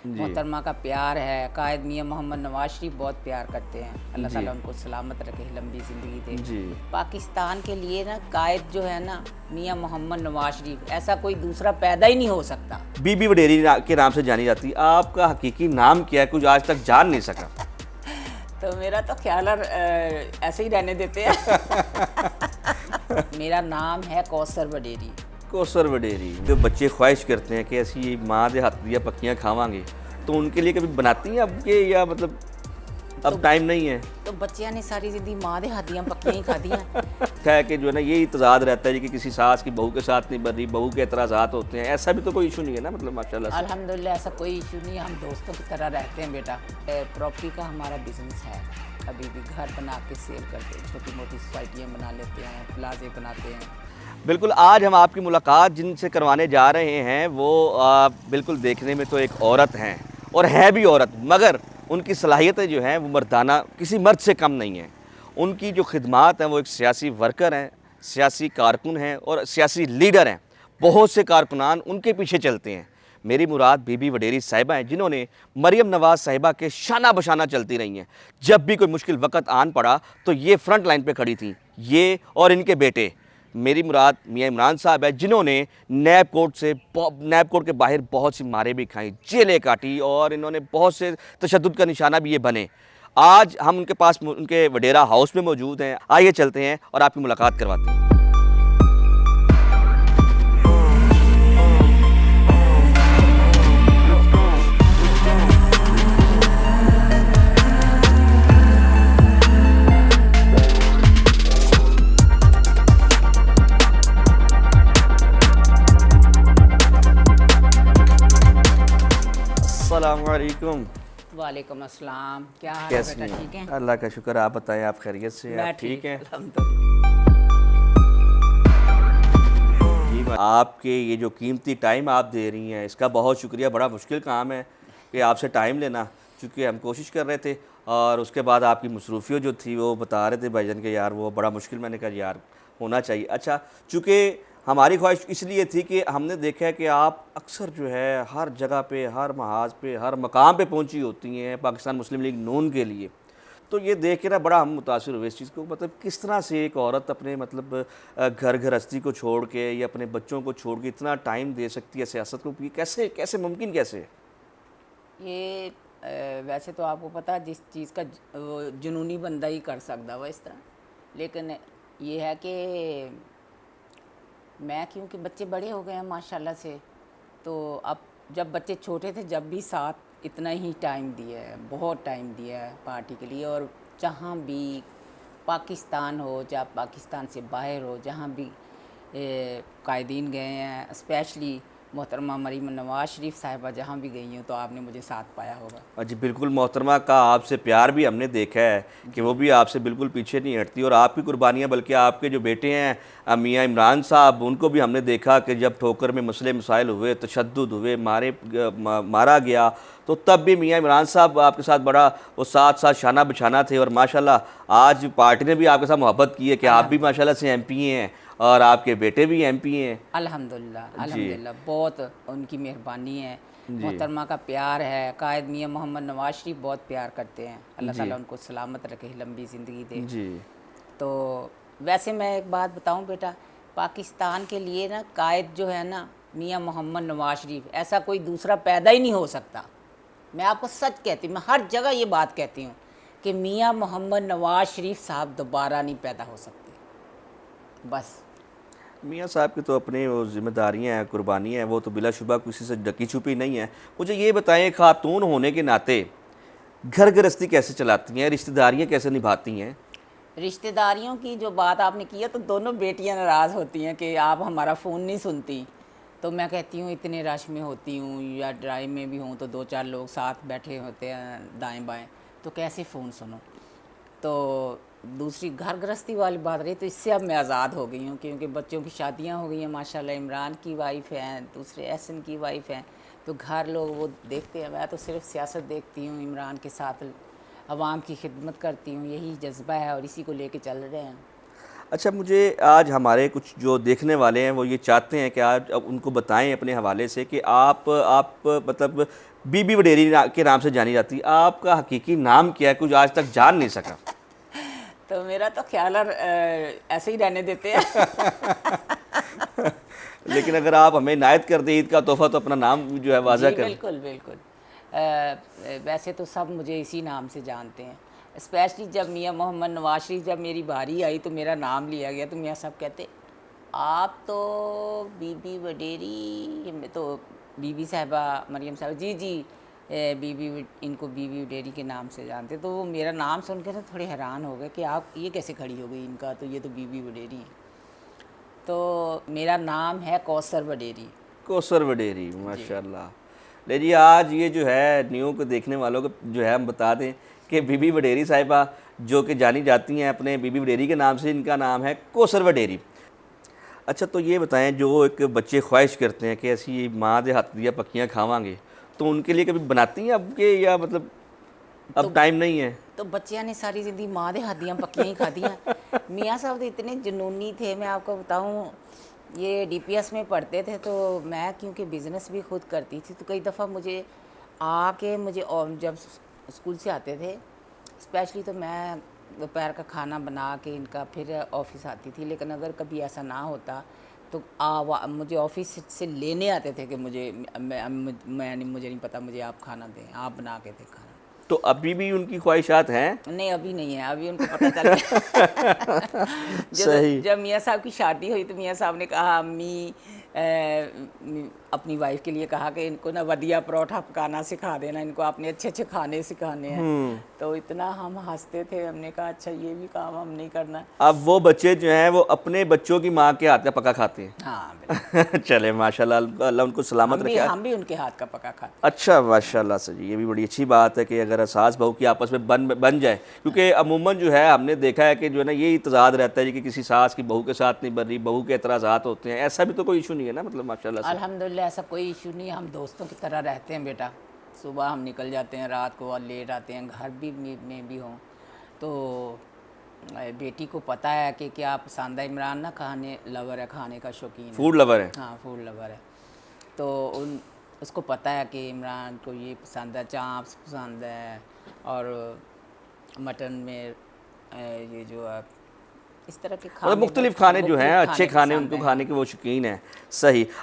जी मोहतरमा का प्यार है। कायद मियाँ मोहम्मद नवाज शरीफ बहुत प्यार करते हैं, अल्लाह जी ताला उनको सलामत रखे, लंबी ज़िंदगी दे। जी। पाकिस्तान के लिए ना कायद जो है ना मियाँ मोहम्मद नवाज शरीफ, ऐसा कोई दूसरा पैदा ही नहीं हो सकता। बीबी वडेरी के नाम से जानी जाती है, आपका हकीकी नाम क्या है? कुछ आज तक जान नहीं सका। तो मेरा तो ख्याल है ऐसे ही रहने देते हैं। मेरा नाम है कौसर वडेरी। कौसर वडेरी। जो बच्चे ख्वाहिश करते हैं कि ऐसी माँ दे हाथ दिया पक्कियाँ खावांगे, तो उनके लिए कभी बनाती हैं अब के, या मतलब अब टाइम नहीं है? तो बच्चियां ने सारी जिंदगी माँ दे हाथ दियां पक्कियां ही खादी हैं। है कि जो है ना यही तजाद रहता है कि किसी सास की बहू के साथ नहीं बन रही, बहू के एतराज़ात होते हैं, ऐसा भी तो कोई इशू नहीं है ना, मतलब माशाल्लाह से। अल्हम्दुलिल्लाह ऐसा कोई इशू नहीं है, हम दोस्तों की तरह रहते हैं बेटा। प्रॉपर्टी का हमारा बिजनेस है, अभी भी घर बना के सेल करते हैं, छोटी मोटी सोसाइटियाँ बना लेते हैं, प्लाजे बनाते हैं। बिल्कुल, आज हम आपकी मुलाकात जिनसे करवाने जा रहे हैं वो बिल्कुल देखने में तो एक औरत हैं, और है भी औरत, मगर उनकी सलाहियतें जो हैं वो मर्दाना किसी मर्द से कम नहीं हैं। उनकी जो खिदमात हैं वो एक सियासी वर्कर हैं, सियासी कारकुन हैं और सियासी लीडर हैं। बहुत से कारकुनान उनके पीछे चलते हैं। मेरी मुराद बीबी वडेरी साहिबा हैं, जिन्होंने मरियम नवाज़ साहिबा के शाना बशाना चलती रही हैं। जब भी कोई मुश्किल वक़्त आन पड़ा तो ये फ्रंट लाइन पे खड़ी थीं, ये और इनके बेटे। मेरी मुराद मियाँ इमरान साहब है, जिन्होंने नैब कोर्ट के बाहर बहुत सी मारें भी खाई, जेलें काटी, और इन्होंने बहुत से तशद्दुद का निशाना भी ये बने। आज हम उनके पास उनके वडेरा हाउस में मौजूद हैं। आइए चलते हैं और आपकी मुलाकात करवाते हैं। अस्सलाम वालेकुम। वालेकुम अस्सलाम, क्या हाल है कैसी बेटा, हैं? ठीक है? अल्लाह का शुक्र, आप बताएं, आप खैरियत से हैं? मैं आप ठीक हैं? अल्हम्दुलिल्लाह। जी, आपके ये जो कीमती टाइम आप दे रही हैं इसका बहुत शुक्रिया। बड़ा मुश्किल काम है कि आपसे टाइम लेना, क्योंकि हम कोशिश कर रहे थे और उसके बाद आपकी मसरूफियत जो थी वो बता रहे थे भाईजान के, यार वो बड़ा मुश्किल। मैंने कहा यार होना चाहिए। अच्छा, चूँकि हमारी ख्वाहिश इसलिए थी कि हमने देखा है कि आप अक्सर जो है हर जगह पे, हर महाज पे, हर मकाम पे पहुंची होती हैं पाकिस्तान मुस्लिम लीग नून के लिए। तो ये देख के ना बड़ा हम मुतासिर हुए इस चीज़ को, मतलब किस तरह से एक औरत अपने मतलब घर गृहस्थी को छोड़ के या अपने बच्चों को छोड़ के इतना टाइम दे सकती है सियासत को, ये कैसे कैसे मुमकिन कैसे है? ये वैसे तो आपको पता है जिस चीज़ का जुनूनी बंदा ही कर सकता वह इस तरह, लेकिन ये है कि मैं, क्योंकि बच्चे बड़े हो गए हैं माशाल्लाह से, तो अब जब बच्चे छोटे थे जब भी साथ इतना ही टाइम दिया है, बहुत टाइम दिया है पार्टी के लिए। और जहाँ भी पाकिस्तान हो, चाहे पाकिस्तान से बाहर हो, जहाँ भी कायदीन गए हैं, स्पेशली मोहतरमा मरीम नवाज शरीफ साहिबा जहाँ भी गई हूँ तो आपने मुझे साथ पाया होगा। जी बिल्कुल, मोहतरमा का आपसे प्यार भी हमने देखा है कि वो भी आपसे बिल्कुल पीछे नहीं हटती, और आपकी कुर्बानियाँ, बल्कि आपके जो बेटे हैं मियाँ इमरान साहब, उनको भी हमने देखा कि जब ठोकर में मसले मसाइल हुए, तशद्दुद हुए, मारा गया, तो तब भी मियाँ इमरान साहब आपके साथ बड़ा वो साथ साथ शाना बिछाना थे। और माशाल्लाह आज पार्टी ने भी आपके साथ मोहब्बत की है कि आप भी माशाल्लाह से MP हैं और आपके बेटे भी MP हैं। अल्हम्दुलिल्लाह अल्हम्दुलिल्लाह, बहुत उनकी मेहरबानी है। मोहतरमा का प्यार है। कायद मियाँ मोहम्मद नवाज शरीफ बहुत प्यार करते हैं, अल्लाह ताला उनको सलामत रखे, लंबी ज़िंदगी दे। जी तो वैसे मैं एक बात बताऊं बेटा, पाकिस्तान के लिए ना कायद जो है ना मियाँ मोहम्मद नवाज शरीफ, ऐसा कोई दूसरा पैदा ही नहीं हो सकता। मैं आपको सच कहती हूँ, मैं हर जगह ये बात कहती हूँ कि मियाँ मोहम्मद नवाज शरीफ साहब दोबारा नहीं पैदा हो सकते। बस मियाँ साहब की तो अपनी वो जिम्मेदारियाँ हैं, कुर्बानियाँ हैं, वो तो बिलाशुबा किसी से ढकी छुपी नहीं है। मुझे ये बताएं, खातून होने के नाते घर गृहस्थी कैसे चलाती हैं, रिश्तेदारियाँ कैसे निभाती हैं? रिश्तेदारियों की जो बात आपने की है, तो दोनों बेटियां नाराज़ होती हैं कि आप हमारा फ़ोन नहीं सुनती। तो मैं कहती हूँ इतने रश में होती हूँ या ड्राइव में भी हूँ तो 2-4 लोग साथ बैठे होते हैं दाएं बाएं, तो कैसे फ़ोन सुनो। तो दूसरी घर गृहस्थी वाली बात रही, तो इससे अब मैं आज़ाद हो गई हूँ, क्योंकि बच्चों की शादियाँ हो गई हैं माशाल्लाह। इमरान की वाइफ हैं, दूसरे एहसन की वाइफ हैं, तो घर लोग वो देखते हैं। मैं तो सिर्फ सियासत देखती हूँ, इमरान के साथ आवाम की खिदमत करती हूँ, यही जज्बा है और इसी को लेके चल रहे हैं। अच्छा, मुझे आज हमारे कुछ जो देखने वाले हैं वो ये चाहते हैं कि आज अब उनको बताएं अपने हवाले से कि आप मतलब बीबी वडेरी के नाम से जानी जाती है, आपका हकीकी नाम क्या है? कुछ आज तक जान नहीं सका। तो मेरा तो ख्याल है ऐसे ही रहने देते हैं। लेकिन अगर आप हमें इनायत कर दें ईद का तोहफा तो अपना नाम जो है वाज़ा जी कर। बिल्कुल बिल्कुल। वैसे तो सब मुझे इसी नाम से जानते हैं। स्पेशली जब मियाँ मोहम्मद नवाज शरीफ जब मेरी बारी आई तो मेरा नाम लिया गया तो मियाँ साहब कहते आप तो बीबी वडेरी, मैं तो बीबी साहिबा मरियम साहब जी जी इनको बीबी वडेरी के नाम से जानते। तो वो मेरा नाम सुन के तो थोड़े हैरान हो गए कि आप ये कैसे खड़ी हो गई इनका, तो ये तो बीबी वडेरी। तो मेरा नाम है कौसर वडेरी। कौसर वडेरी, माशाल्लाह। ले जी, आज ये जो है न्यू को देखने वालों को जो है हम बता दें कि बीबी वडेरी साहिबा जो कि जानी जाती हैं अपने बीबी वडेरी के नाम से, इनका नाम है कौसर वडेरी। अच्छा, तो ये बताएं, जो एक बच्चे ख्वाहिश करते हैं कि ऐसी माँ दे हाथ दिया पक्कियाँ खावांगे, तो उनके लिए कभी बनाती हैं अब के, या मतलब अब टाइम नहीं है? तो बच्चियां ने सारी ज़िंदगी माँ दे हाथ पक्कियाँ ही खादियाँ। मियाँ साहब तो इतने जुनूनी थे, मैं आपको बताऊँ। ये डीपीएस में पढ़ते थे तो मैं क्योंकि बिज़नेस भी खुद करती थी तो कई दफ़ा मुझे आके और जब स्कूल से आते थे स्पेशली तो मैं दोपहर का खाना बना के इनका फिर ऑफिस आती थी। लेकिन अगर कभी ऐसा ना होता तो मुझे ऑफिस से लेने आते थे कि मुझे नहीं पता, मुझे आप खाना दें, आप बना के दें खाना। तो अभी भी उनकी ख्वाहिशात हैं? नहीं, अभी नहीं है, अभी उनको पता चल गया। सही। जब मियाँ साहब की शादी हुई तो मियाँ साहब ने कहा अम्मी अपनी वाइफ के लिए कहा कि इनको ना वदिया परोठा पकाना सिखा देना, इनको आपने अच्छे अच्छे खाने सिखाने हैं। तो इतना हम हंसते थे, हमने कहा अच्छा ये भी काम हम नहीं करना। अब वो बच्चे जो हैं वो अपने बच्चों की माँ के हाथ का पका खाते हैं। हाँ बिल्कुल। चले माशाल्लाह, अल्लाह उनको सलामत रखे। हम भी उनके हाथ का पका खाते। अच्छा, माशाल्लाह से जी, ये भी बड़ी अच्छी बात है कि अगर सास बहू की आपस में बन जाए, क्योंकि अमूमन जो है हमने देखा है कि जो है ना यही तजाद रहता है कि किसी सास की बहू के साथ नहीं बन रही, बहू के एतराज़ात होते हैं। ऐसा भी तो कोई इशू नहीं है ना, मतलब माशाल्लाह से? अल्हम्दुलिल्लाह ऐसा कोई इशू नहीं है, हम दोस्तों की तरह रहते हैं बेटा। सुबह हम निकल जाते हैं, रात को लेट आते हैं, घर भी में भी हों तो बेटी को पता है कि क्या पसंद है। इमरान ना खाने लवर है, खाने का शौकीन है, फूड लवर है। हाँ फूड लवर है। तो उसको पता है कि इमरान को ये पसंद है, चाँप्स पसंद है और मटन में ये जो है इस तरह के खाने मतलब मुख्तलिफ खाने जो हैं, अच्छे खाने खाने पसंद उनको हैं। खाने के वो शौकीन हैं। सही।